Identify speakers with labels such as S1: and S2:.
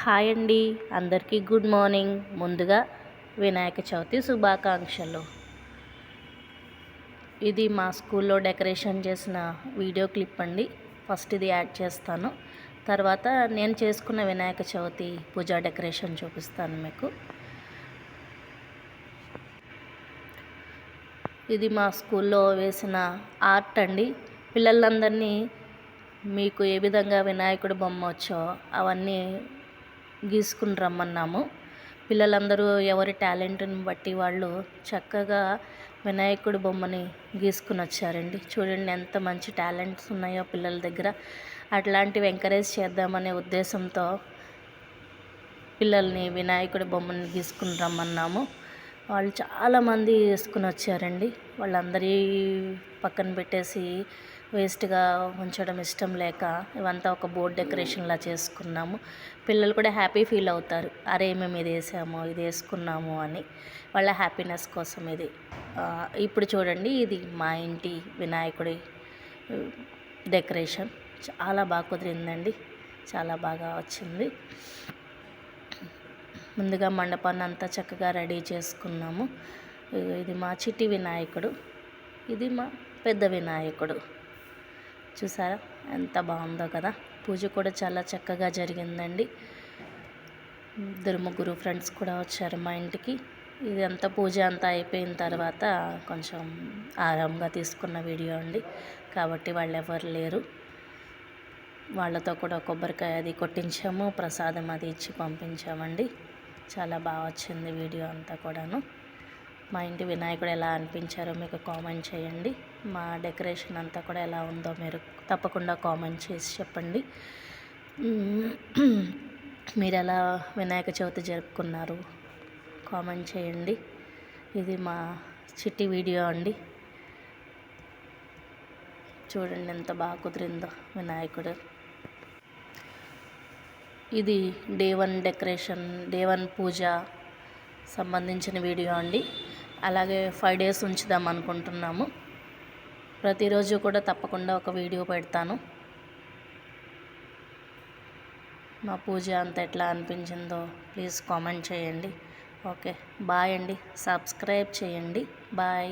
S1: Hi అండి, అందరికీ good morning. ముందుగా వినాయక చవితి శుభాకాంక్షలు. ఇది మా స్కూల్లో డెకరేషన్ చేసిన వీడియో క్లిప్ అండి. ఫస్ట్ ఇది యాడ్ చేస్తాను, తర్వాత నేను చేసుకున్న వినాయక చవితి పూజా డెకరేషన్ చూపిస్తాను మీకు. ఇది మా స్కూల్లో వేసిన ఆర్ట్ అండి. పిల్లలందరినీ మీకు ఏ విధంగా వినాయకుడి బొమ్మ వచ్చో అవన్నీ గీసుకుని రమ్మన్నాము. పిల్లలందరూ ఎవరి టాలెంట్ని బట్టి వాళ్ళు చక్కగా వినాయకుడి బొమ్మని గీసుకుని వచ్చారండి. చూడండి ఎంత మంచి టాలెంట్స్ ఉన్నాయో పిల్లల దగ్గర. అట్లాంటివి ఎంకరేజ్ చేద్దామనే ఉద్దేశంతో పిల్లల్ని వినాయకుడి బొమ్మని గీసుకుని రమ్మన్నాము. వాళ్ళు చాలామంది వేసుకుని వచ్చారండి. వాళ్ళందరి పక్కన పెట్టేసి వేస్ట్గా ఉంచడం ఇష్టం లేక ఇవంతా ఒక బోర్డ్ డెకరేషన్లా చేసుకున్నాము. పిల్లలు కూడా హ్యాపీ ఫీల్ అవుతారు, అరే మేము ఇది వేసాము, ఇది వేసుకున్నాము అని. వాళ్ళ హ్యాపీనెస్ కోసం ఇది. ఇప్పుడు చూడండి, ఇది మా ఇంటి వినాయకుడి డెకరేషన్. చాలా బాగా కుదిరిందండి, చాలా బాగా వచ్చింది. ముందుగా మండపాన్ని అంతా చక్కగా రెడీ చేసుకున్నాము. ఇది మా చిట్టి వినాయకుడు, ఇది మా పెద్ద వినాయకుడు. చూసారా ఎంత బాగుందో కదా. పూజ కూడా చాలా చక్కగా జరిగిందండి. 2-3 ఫ్రెండ్స్ కూడా వచ్చారు మా ఇంటికి. ఇది అంతా పూజ అంతా అయిపోయిన తర్వాత కొంచెం ఆరాంగా తీసుకున్న వీడియో అండి, కాబట్టి వాళ్ళు ఎవరు లేరు. వాళ్ళతో కూడా కొబ్బరికాయ అది కొట్టించాము, ప్రసాదం అది ఇచ్చి పంపించామండి. చాలా బాగా వచ్చింది వీడియో అంతా కూడాను. మా ఇంటి వినాయకుడు ఎలా అనిపించారో మీకు కామెంట్ చేయండి. మా డెకరేషన్ అంతా కూడా ఎలా ఉందో మీరు తప్పకుండా కామెంట్ చేసి చెప్పండి. మీరు ఎలా వినాయక చవితి జరుపుకున్నారు కామెంట్ చేయండి. ఇది మా చిట్టి వీడియో అండి. చూడండి ఎంత బాగా కుదిరిందో వినాయకుడు. ఇది డే 1 డెకరేషన్, డే 1 పూజ సంబంధించిన వీడియో అండి. అలాగే 5 days ఉంచుదాం అనుకుంటున్నాము. ప్రతిరోజు కూడా తప్పకుండా ఒక వీడియో పెడతాను. మా పూజ అంతా ఎట్లా అనిపించిందో ప్లీజ్ కామెంట్ చేయండి. ఓకే, బాయ్ అండి. సబ్స్క్రైబ్ చేయండి. బాయ్.